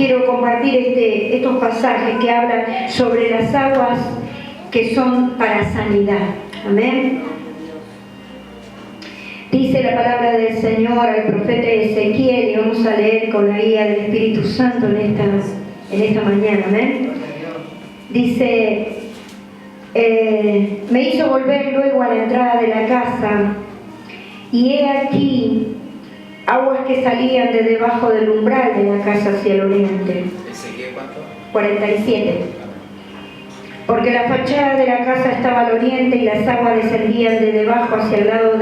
quiero compartir estos pasajes que hablan sobre las aguas que son para sanidad. Amén. Dice la palabra del Señor al profeta Ezequiel, y vamos a leer con la guía del Espíritu Santo en esta mañana. Amén. Dice, me hizo volver luego a la entrada de la casa, y he aquí aguas que salían de debajo del umbral de la casa hacia el oriente. ¿Ezequiel cuánto? 47. Porque la fachada de la casa estaba al oriente y las aguas descendían de debajo hacia el lado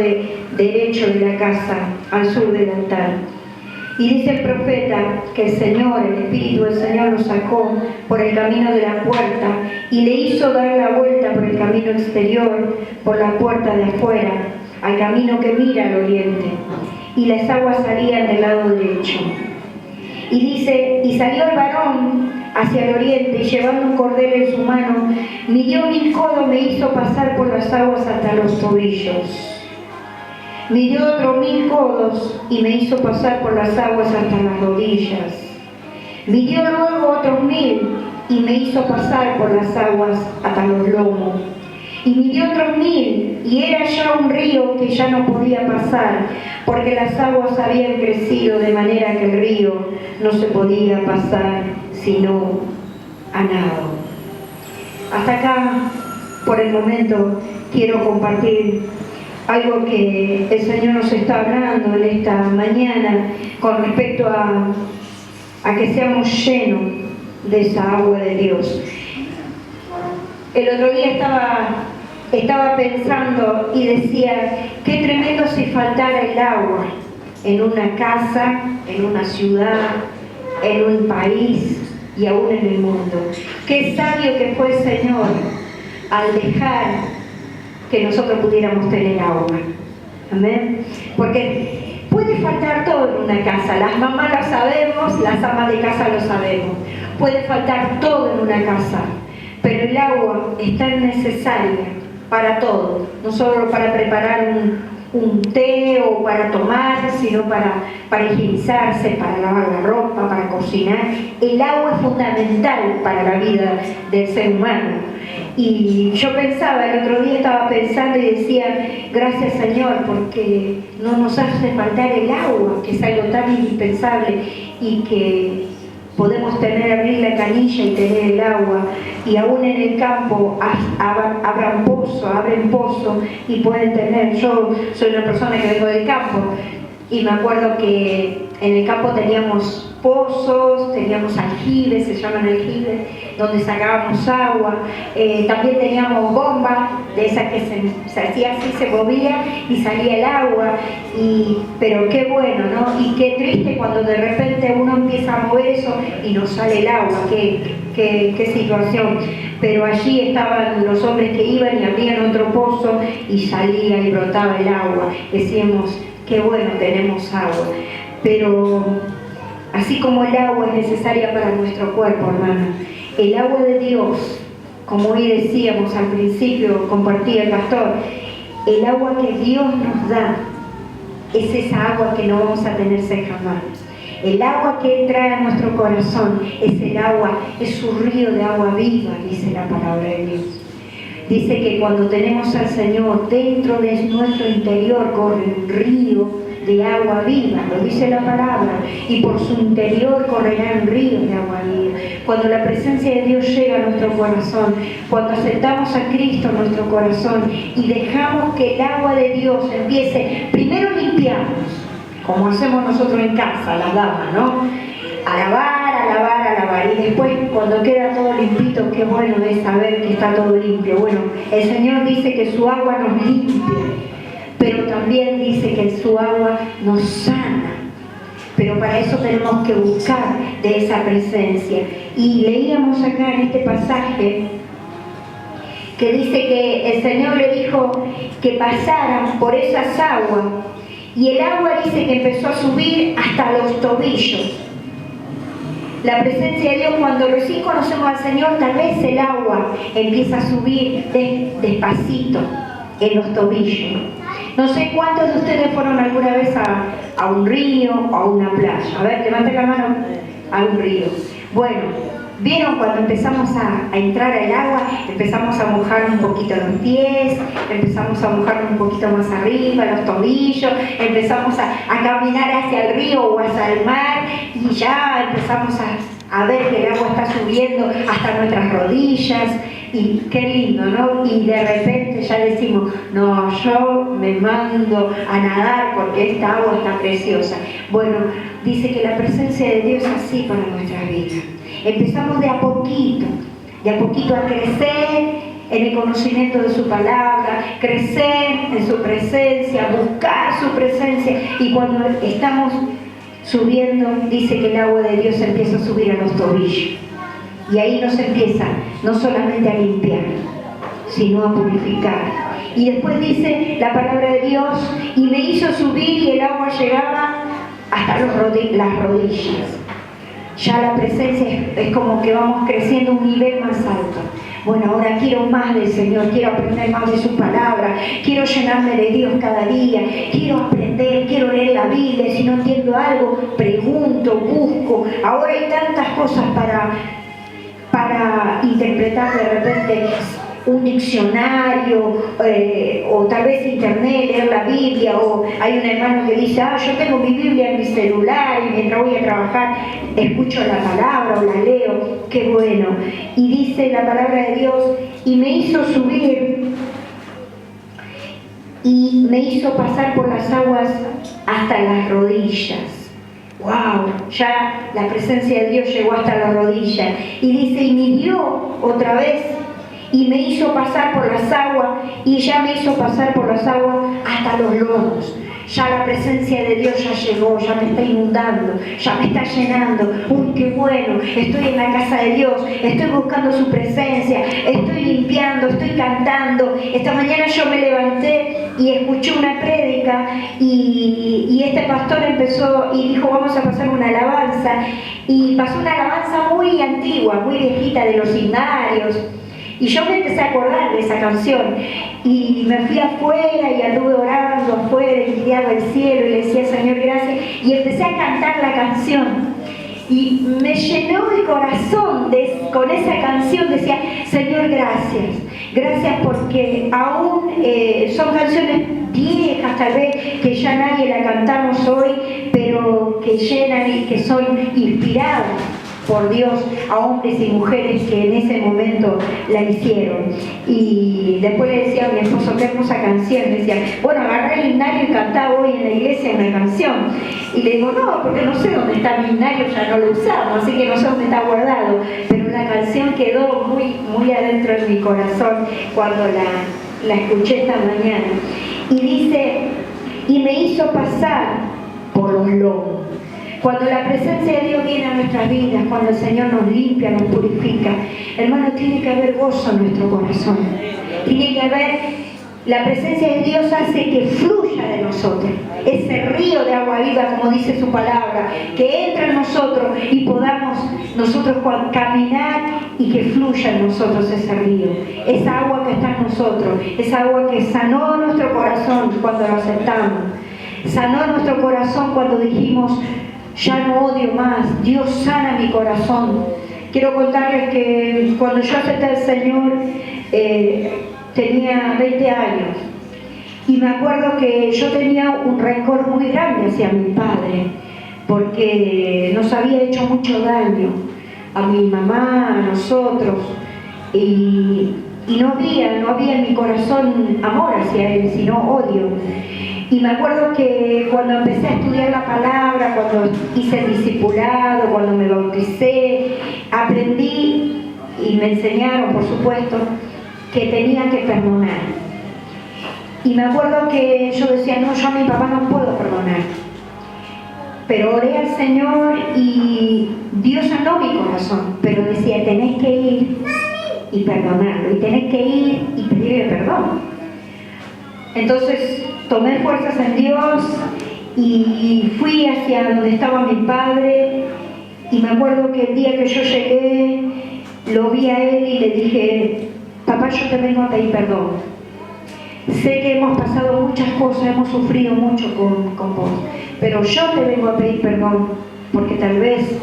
derecho de la casa, al sur del altar. Y dice el profeta que el Señor, el Espíritu del Señor, lo sacó por el camino de la puerta y le hizo dar la vuelta por el camino exterior, por la puerta de afuera, al camino que mira al oriente. Y las aguas salían del lado derecho. Y dice, y salió el varón hacia el oriente, y llevando un cordel en su mano, midió 1000 codos, me hizo pasar por las aguas hasta los tobillos. Midió otros 1000 codos, y me hizo pasar por las aguas hasta las rodillas. Midió luego otros 1000, y me hizo pasar por las aguas hasta los lomos. Y midió otros 1000, y era ya un río que ya no podía pasar, porque las aguas habían crecido de manera que el río no se podía pasar sino a nado. Hasta acá, por el momento, quiero compartir algo que el Señor nos está hablando en esta mañana con respecto a que seamos llenos de esa agua de Dios. El otro día estaba pensando y decía, qué tremendo si faltara el agua en una casa, en una ciudad, en un país y aún en el mundo. Qué sabio que fue el Señor al dejar que nosotros pudiéramos tener agua. Amén. Porque puede faltar todo en una casa. Las mamás lo sabemos, las amas de casa lo sabemos. Puede faltar todo en una casa. Pero el agua es tan necesaria para todo. No solo para preparar un té o para tomar, sino para higienizarse, para lavar la ropa, para cocinar. El agua es fundamental para la vida del ser humano. Y yo pensaba, el otro día estaba pensando y decía, gracias Señor, porque no nos hace faltar el agua, que es algo tan indispensable y que podemos abrir la canilla y tener el agua, y aún en el campo abren pozo y pueden tener. Yo soy una persona que vengo del campo y me acuerdo que en el campo teníamos pozos, teníamos aljibes, se llaman aljibes, donde sacábamos agua. También teníamos bombas de esas que se hacía así, se movía y salía el agua. Pero qué bueno, ¿no? Y qué triste cuando de repente uno empieza a mover eso y no sale el agua. Qué situación. Pero allí estaban los hombres que iban y abrían otro pozo y salía y brotaba el agua. Decíamos, qué bueno, tenemos agua. Pero así como el agua es necesaria para nuestro cuerpo, hermano, el agua de Dios, como hoy decíamos al principio, compartía el pastor, el agua que Dios nos da es esa agua que no vamos a tener sed jamás. El agua que trae a nuestro corazón es el agua, es su río de agua viva, dice la palabra de Dios. Dice que cuando tenemos al Señor, dentro de nuestro interior corre un río de agua viva, lo dice la palabra, y por su interior correrán ríos de agua viva. Cuando la presencia de Dios llega a nuestro corazón, cuando aceptamos a Cristo en nuestro corazón y dejamos que el agua de Dios empiece, primero limpiarnos, como hacemos nosotros en casa, las damas, ¿no? A lavar, y después cuando queda todo limpito, qué bueno es saber que está todo limpio. Bueno, el Señor dice que su agua nos limpia, pero también dice que su agua nos sana. Pero para eso tenemos que buscar de esa presencia. Y leíamos acá en este pasaje que dice que el Señor le dijo que pasaran por esas aguas, y el agua dice que empezó a subir hasta los tobillos. La presencia de Dios, cuando recién conocemos al Señor, tal vez el agua empieza a subir despacito en los tobillos. No sé cuántos de ustedes fueron alguna vez a un río o a una playa. A ver, levante la mano. a un río. Bueno, ¿vieron cuando empezamos a entrar al agua? Empezamos a mojar un poquito los pies, empezamos a mojar un poquito más arriba, los tobillos, empezamos a caminar hacia el río o hacia el mar y ya empezamos a ver que el agua está subiendo hasta nuestras rodillas. Y qué lindo, ¿no? Y de repente ya decimos, no, yo me mando a nadar porque esta agua está preciosa. Bueno, dice que la presencia de Dios es así para nuestra vida. Empezamos de a poquito a crecer en el conocimiento de su palabra, crecer en su presencia, buscar su presencia. Y cuando estamos subiendo, dice que el agua de Dios empieza a subir a los tobillos. Y ahí nos empieza no solamente a limpiar, sino a purificar. Y después dice la palabra de Dios, y me hizo subir y el agua llegaba hasta las rodillas. Ya la presencia es como que vamos creciendo a un nivel más alto. Bueno, ahora quiero más del Señor, quiero aprender más de su palabra, quiero llenarme de Dios cada día, quiero aprender, quiero leer la Biblia, si no entiendo algo, pregunto, busco. Ahora hay tantas cosas para interpretar, de repente un diccionario o tal vez internet, leer la Biblia, o hay un hermano que dice, yo tengo mi Biblia en mi celular y mientras voy a trabajar escucho la palabra o la leo. Qué bueno. Y dice la palabra de Dios, y me hizo subir y me hizo pasar por las aguas hasta las rodillas. ¡Wow! Ya la presencia de Dios llegó hasta la rodilla. Y dice, y me guió otra vez y me hizo pasar por las aguas, y ya me hizo pasar por las aguas hasta los lomos. Ya la presencia de Dios ya llegó, ya me está inundando, ya me está llenando. ¡Uy, qué bueno! Estoy en la casa de Dios, estoy buscando su presencia, estoy limpiando, estoy cantando. Esta mañana yo me levanté y escuché una prédica y este pastor empezó y dijo, vamos a pasar una alabanza. Y pasó una alabanza muy antigua, muy viejita, de los himnarios. Y yo me empecé a acordar de esa canción y me fui afuera y anduve orando afuera y miraba el cielo y le decía, Señor, gracias, y empecé a cantar la canción y me llenó el corazón con esa canción. Decía, Señor, gracias porque aún son canciones viejas tal vez que ya nadie la cantamos hoy, pero que llenan y que son inspiradas por Dios a hombres y mujeres que en ese momento la hicieron. Y después le decía a mi esposo, qué hermosa canción. Le decía, bueno, agarré el himnario y cantaba hoy en la iglesia una canción. Y le digo, no, porque no sé dónde está mi himnario, ya no lo usamos, así que no sé dónde está guardado. Pero la canción quedó muy, muy adentro de mi corazón cuando la escuché esta mañana. Y dice, y me hizo pasar por los lomos. Cuando la presencia de Dios viene a nuestras vidas, cuando el Señor nos limpia, nos purifica, hermano, tiene que haber gozo en nuestro corazón. Tiene que haber, la presencia de Dios hace que fluya de nosotros. Ese río de agua viva, como dice su palabra, que entra en nosotros y podamos nosotros caminar y que fluya en nosotros ese río. Esa agua que está en nosotros, esa agua que sanó nuestro corazón cuando lo aceptamos. Sanó nuestro corazón cuando dijimos, ya no odio más, Dios sana mi corazón. Quiero contarles que cuando yo acepté al Señor tenía 20 años y me acuerdo que yo tenía un rencor muy grande hacia mi padre porque nos había hecho mucho daño a mi mamá, a nosotros, y no había en mi corazón amor hacia él, sino odio. Y me acuerdo que cuando empecé a estudiar la palabra, cuando hice el discipulado, cuando me bauticé, aprendí y me enseñaron, por supuesto, que tenía que perdonar. Y me acuerdo que yo decía, no, yo a mi papá no puedo perdonar. Pero oré al Señor y Dios sanó mi corazón. Pero decía, tenés que ir y perdonarlo, y tenés que ir y pedirle perdón. Entonces tomé fuerzas en Dios y fui hacia donde estaba mi padre, y me acuerdo que el día que yo llegué lo vi a él y le dije, papá, yo te vengo a pedir perdón. Sé que hemos pasado muchas cosas, hemos sufrido mucho con vos, pero yo te vengo a pedir perdón porque tal vez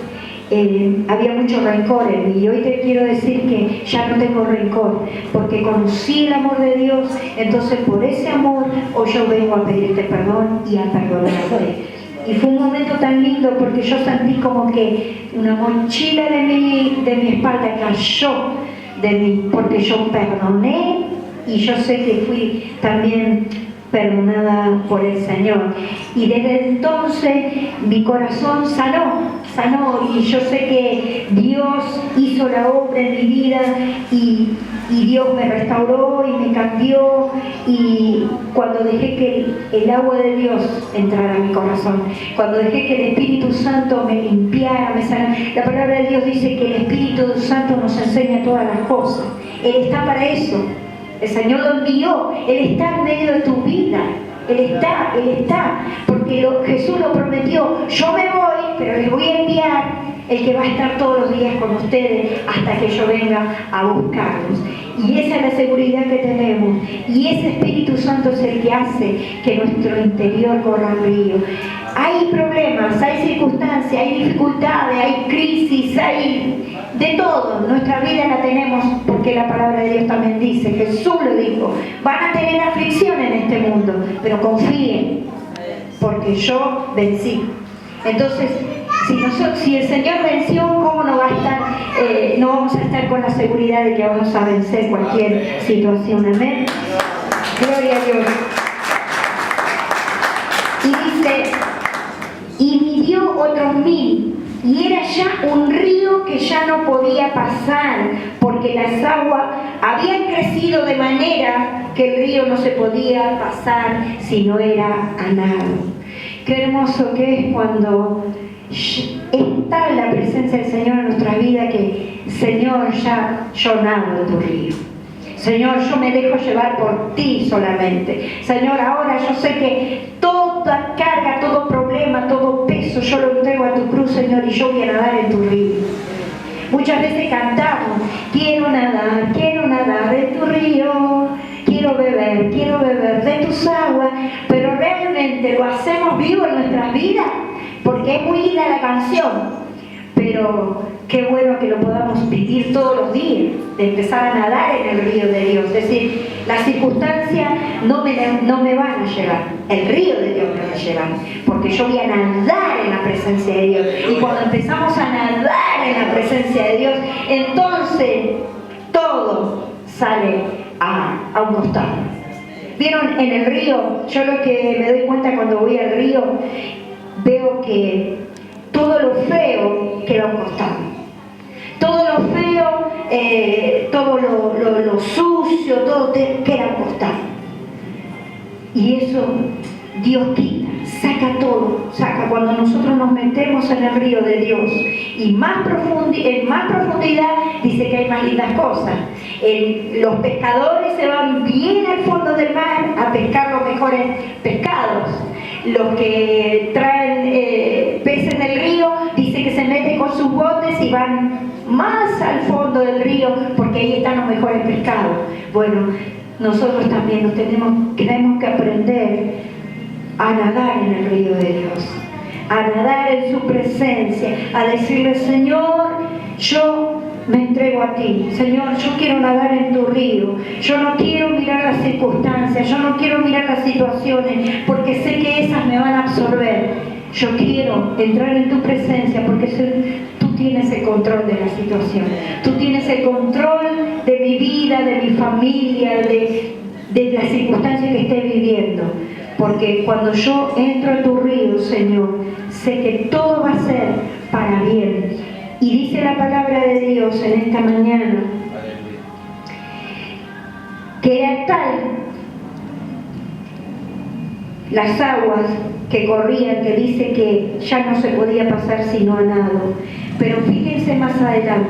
había mucho rencor en mí, y hoy te quiero decir que ya no tengo rencor, porque conocí el amor de Dios. Entonces por ese amor hoy yo vengo a pedirte perdón y a perdonarte. Y fue un momento tan lindo porque yo sentí como que una mochila de mi espalda cayó de mí, porque yo perdoné, y yo sé que fui también perdonada por el Señor. Y desde entonces mi corazón sanó, y yo sé que Dios hizo la obra en mi vida, y Dios me restauró y me cambió. Y cuando dejé que el agua de Dios entrara a mi corazón, cuando dejé que el Espíritu Santo me limpiara, me sanara. La palabra de Dios dice que el Espíritu Santo nos enseña todas las cosas. Él está para eso. El Señor lo envió, Él está en medio de tu vida. Él está, porque Jesús lo prometió. Yo me voy, pero les voy a enviar el que va a estar todos los días con ustedes hasta que yo venga a buscarlos. Y esa es la seguridad que tenemos. Y ese Espíritu Santo es el que hace que nuestro interior corra río. Hay problemas, hay circunstancias, hay dificultades, hay crisis, hay de todo. Nuestra vida la tenemos porque la palabra de Dios también dice, Jesús lo dijo, van a tener aflicción en este mundo, pero confíen, porque yo vencí. Entonces, si el Señor venció, ¿cómo no va a estar? No vamos a estar con la seguridad de que vamos a vencer cualquier situación. Amén. Gloria a Dios. Y dice, y midió otros 1000, y era ya un río que ya no podía pasar, porque las aguas habían crecido de manera que el río no se podía pasar si no era a nado. Qué hermoso que es cuando está la presencia del Señor en nuestra vida, que Señor, ya yo nado en tu río. Señor, yo me dejo llevar por ti solamente. Señor, ahora yo sé que toda carga, todo problema, todo peso, yo lo entrego a tu cruz, Señor, y yo voy a nadar en tu río. Muchas veces cantamos, quiero nadar en tu río, quiero beber de tus aguas, pero realmente lo hacemos vivo en nuestras vidas, porque es muy linda la canción. Pero qué bueno que lo podamos vivir todos los días, de empezar a nadar en el río de Dios. Es decir, las circunstancias no me van a llevar, el río de Dios me va a llevar, porque yo voy a nadar en la presencia de Dios. Y cuando empezamos a nadar en la presencia de Dios, entonces todo sale a un costado. ¿Vieron? En el río, yo lo que me doy cuenta cuando voy al río, veo que todo lo feo queda a un costado. Todo lo feo, todo lo sucio, todo queda a un costado. Y eso Dios quita, saca todo, saca. Cuando nosotros nos metemos en el río de Dios y en más profundidad, dice que hay más lindas cosas. Los pescadores se van bien al fondo del mar a pescar los mejores pescados. Los que traen peces en el río, dice que se meten con sus botes y van más al fondo del río porque ahí están los mejores pescados. Bueno, nosotros también tenemos que aprender a nadar en el río de Dios, a nadar en su presencia, a decirle, Señor, yo me entrego a ti. Señor, yo quiero nadar en tu río. Yo no quiero mirar las circunstancias, yo no quiero mirar las situaciones, porque sé que esas me van a absorber. Yo quiero entrar en tu presencia, porque tú tienes el control de la situación. Tú tienes el control de mi vida, de mi familia, de las circunstancias que esté viviendo. Porque cuando yo entro en tu río, Señor, sé que todo va a ser para bien. Y dice la palabra de Dios en esta mañana que era tal las aguas que corrían, que dice que ya no se podía pasar sino a nado. Pero fíjense más adelante.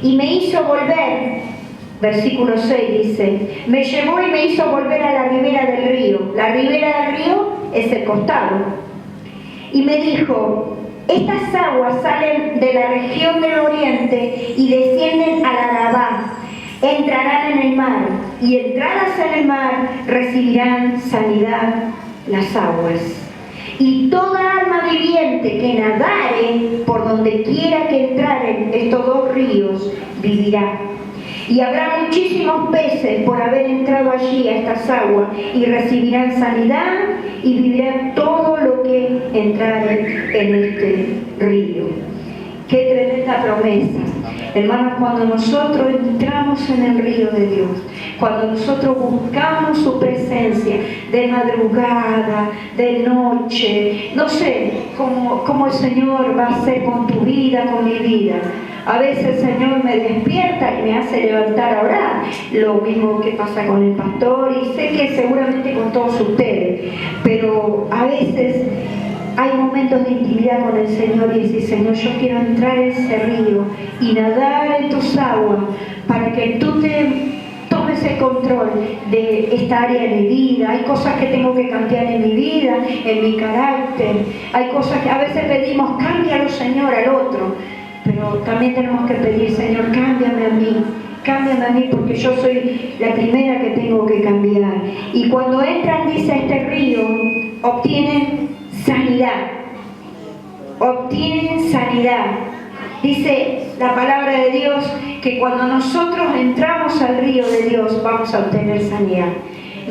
Y me hizo volver, versículo 6 dice, me llevó y me hizo volver a la ribera del río. La ribera del río es el costado. Y me dijo, estas aguas salen de la región del oriente y descienden al Arabá, entrarán en el mar, y entradas en el mar recibirán sanidad las aguas. Y toda alma viviente que nadare por donde quiera que entraren estos dos ríos vivirá. Y habrá muchísimos peces por haber entrado allí a estas aguas, y recibirán sanidad y vivirán todo lo que entrare en este río. ¡Qué tremenda promesa! Hermanos, cuando nosotros entramos en el río de Dios, cuando nosotros buscamos su presencia de madrugada, de noche, no sé cómo el Señor va a hacer con tu vida, con mi vida. A veces el Señor me despierta y me hace levantar a orar, lo mismo que pasa con el pastor, y sé que seguramente con todos ustedes, pero a veces hay momentos de intimidad con el Señor y decir: Señor, yo quiero entrar en ese río y nadar en tus aguas para que tú te tomes el control de esta área de mi vida. Hay cosas que tengo que cambiar en mi vida, en mi carácter. Hay cosas que a veces pedimos: cámbialo, Señor, al otro. Pero también tenemos que pedir: Señor, cámbiame a mí, porque yo soy la primera que tengo que cambiar. Y cuando entran, dice, a este río, obtienen sanidad. Obtienen sanidad. Dice la palabra de Dios que cuando nosotros entramos al río de Dios vamos a obtener sanidad.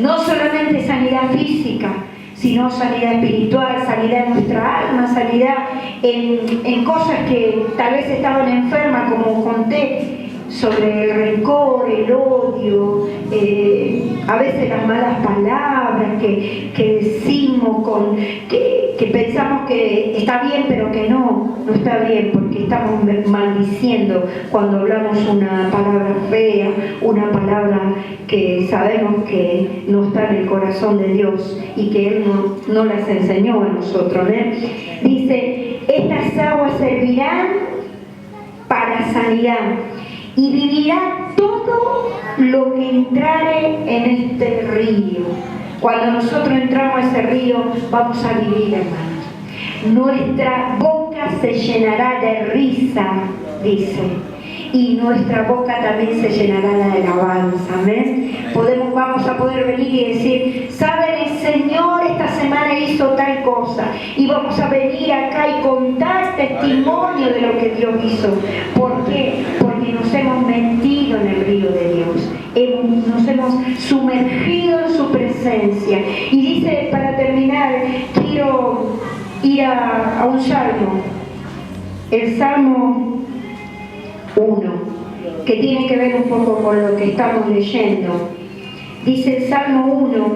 No solamente sanidad física, sino sanidad espiritual, sanidad en nuestra alma, sanidad en cosas que tal vez estaban enfermas, como conté, sobre el rencor, el odio, a veces las malas palabras que decimos, que pensamos que está bien, pero que no está bien, porque estamos maldiciendo cuando hablamos una palabra fea, una palabra que sabemos que no está en el corazón de Dios y que Él no las enseñó a nosotros, ¿eh? Dice: estas aguas servirán para sanidad, y vivirá todo lo que entrare en este río. Cuando nosotros entramos a ese río, vamos a vivir, hermanos. Nuestra boca se llenará de risa, dice, y nuestra boca también se llenará de alabanza. ¿Amén? Vamos a poder venir y decir: ¿saben? El Señor esta semana hizo tal cosa, y vamos a venir acá y contar testimonio de lo que Dios hizo. ¿Por qué? Porque nos hemos metido en el río de Dios, nos hemos sumergido en su presencia. Y dice, para terminar, quiero ir a un salmo, el Salmo 1, que tiene que ver un poco con lo que estamos leyendo. Dice el Salmo 1: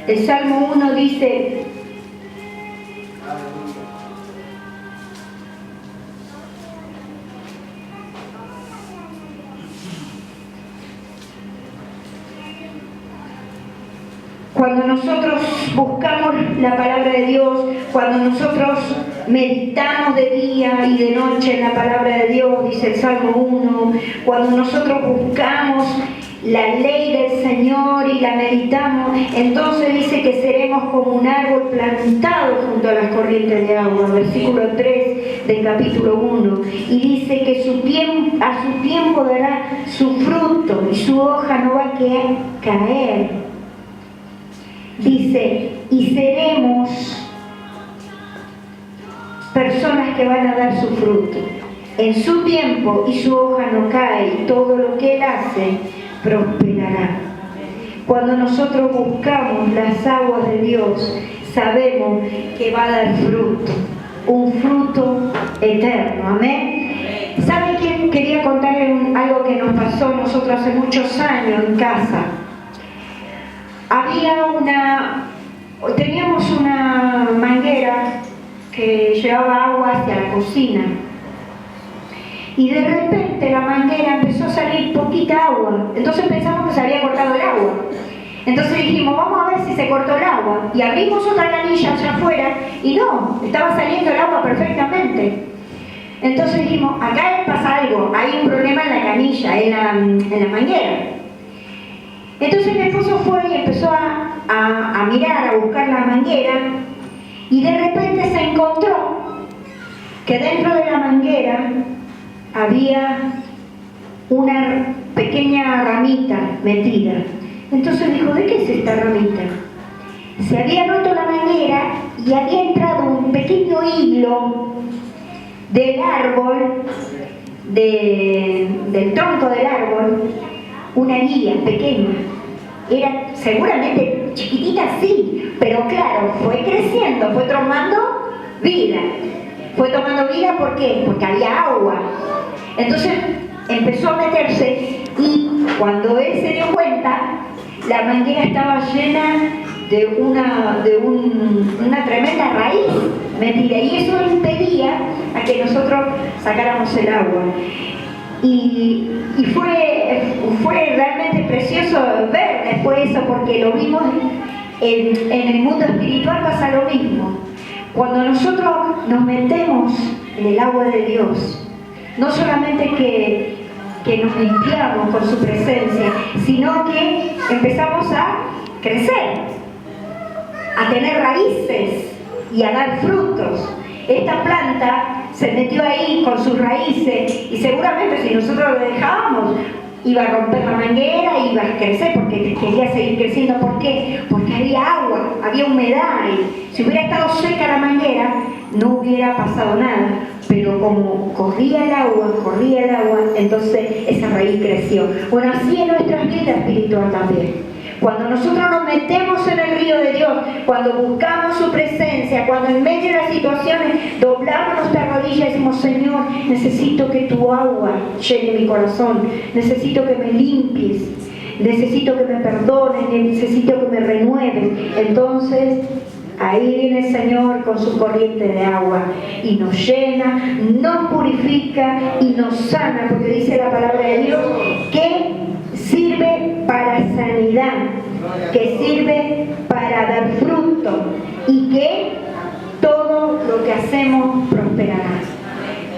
el Salmo 1 dice: cuando nosotros buscamos la palabra de Dios, cuando nosotros meditamos de día y de noche en la palabra de Dios, dice el Salmo 1, cuando nosotros buscamos la ley del Señor y la meditamos, entonces dice que seremos como un árbol plantado junto a las corrientes de agua, versículo 3 del capítulo 1, y dice que a su tiempo dará su fruto y su hoja no va a caer. Dice: y seremos personas que van a dar su fruto en su tiempo, y su hoja no cae, y todo lo que Él hace prosperará. Cuando nosotros buscamos las aguas de Dios, sabemos que va a dar fruto, un fruto eterno. Amén. ¿Sabe quién? Quería contarle algo que nos pasó nosotros hace muchos años en casa. Teníamos una manguera que llevaba agua hacia la cocina, y de repente la manguera empezó a salir poquita agua. Entonces pensamos que se había cortado el agua. Entonces dijimos: vamos a ver si se cortó el agua, y abrimos otra canilla allá afuera y no, estaba saliendo el agua perfectamente. Entonces dijimos: acá pasa algo, hay un problema en la canilla, en la manguera. Entonces mi esposo fue y empezó a mirar, a buscar la manguera, y de repente se encontró que dentro de la manguera había una pequeña ramita metida. Entonces dijo, ¿de qué es esta ramita? Se había roto la manguera y había entrado un pequeño hilo del árbol, del tronco del árbol, una guía pequeña. Era seguramente chiquitita, sí, pero claro, fue creciendo, fue tomando vida. Fue tomando vida, ¿por qué? Porque había agua. Entonces empezó a meterse y cuando él se dio cuenta, la manguera estaba llena de una tremenda raíz metida, y eso impedía a que nosotros sacáramos el agua. Y fue realmente precioso ver después eso, porque lo vimos en el mundo espiritual. Pasa lo mismo. Cuando nosotros nos metemos en el agua de Dios, no solamente que nos limpiamos con su presencia, sino que empezamos a crecer, a tener raíces y a dar frutos. Esta planta se metió ahí con sus raíces y seguramente si nosotros lo dejábamos iba a romper la manguera, iba a crecer porque quería seguir creciendo. ¿Por qué? Porque había agua, había humedad, y si hubiera estado seca la manguera no hubiera pasado nada, pero como corría el agua, entonces esa raíz creció. Bueno, así es nuestra vida espiritual también. Cuando nosotros nos metemos en el río de Dios, cuando buscamos su presencia, cuando en medio de las situaciones doblamos nuestra rodilla y decimos, Señor, necesito que tu agua llene mi corazón, necesito que me limpies, necesito que me perdones, necesito que me renueves. Entonces, ahí viene el Señor con su corriente de agua y nos llena, nos purifica y nos sana, porque dice la palabra de Dios que sirve para sanidad, que sirve para dar fruto y que todo lo que hacemos prosperará.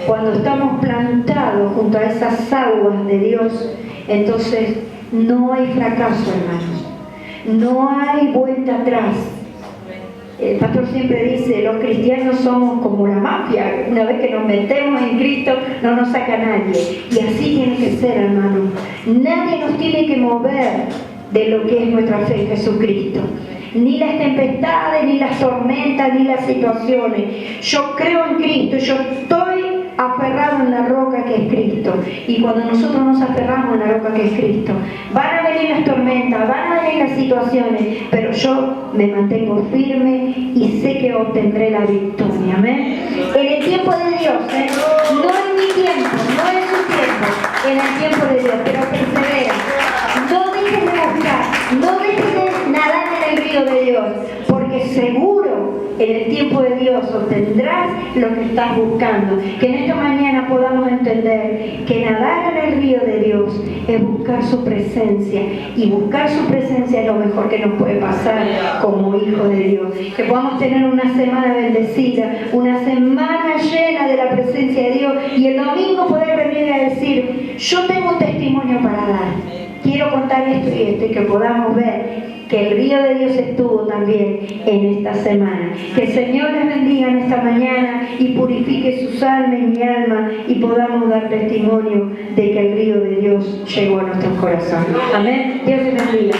Cuando estamos plantados junto a esas aguas de Dios, entonces no hay fracaso, hermanos, no hay vuelta atrás. El pastor siempre dice, los cristianos somos como la mafia, una vez que nos metemos en Cristo no nos saca nadie, y así tiene que ser, hermano. Nadie nos tiene que mover de lo que es nuestra fe en Jesucristo, ni las tempestades, ni las tormentas, ni las situaciones. Yo creo en Cristo, yo estoy aferrado en la roca que es Cristo, y cuando nosotros nos aferramos en la roca que es Cristo, van a venir las tormentas, van a venir las situaciones, pero yo me mantengo firme y sé que obtendré la victoria. Amén. En el tiempo de Dios, no en mi tiempo, no en su tiempo, en el tiempo de Dios, pero persevera. No dejes de buscar, no dejes de nadar en el río de Dios, porque seguro en el tiempo de Dios obtendrás lo que estás buscando. Que en esta mañana podamos entender que nadar en el río de Dios es buscar su presencia, y buscar su presencia es lo mejor que nos puede pasar como hijos de Dios. Que podamos tener una semana bendecida, una semana llena de la presencia de Dios, y el domingo poder venir a decir, yo tengo un testimonio para dar, quiero contar esto y esto, y que podamos ver que el río de Dios estuvo también en esta semana. Que el Señor les bendiga en esta mañana y purifique sus almas y mi alma, y podamos dar testimonio de que el río de Dios llegó a nuestros corazones. Amén. Dios les bendiga.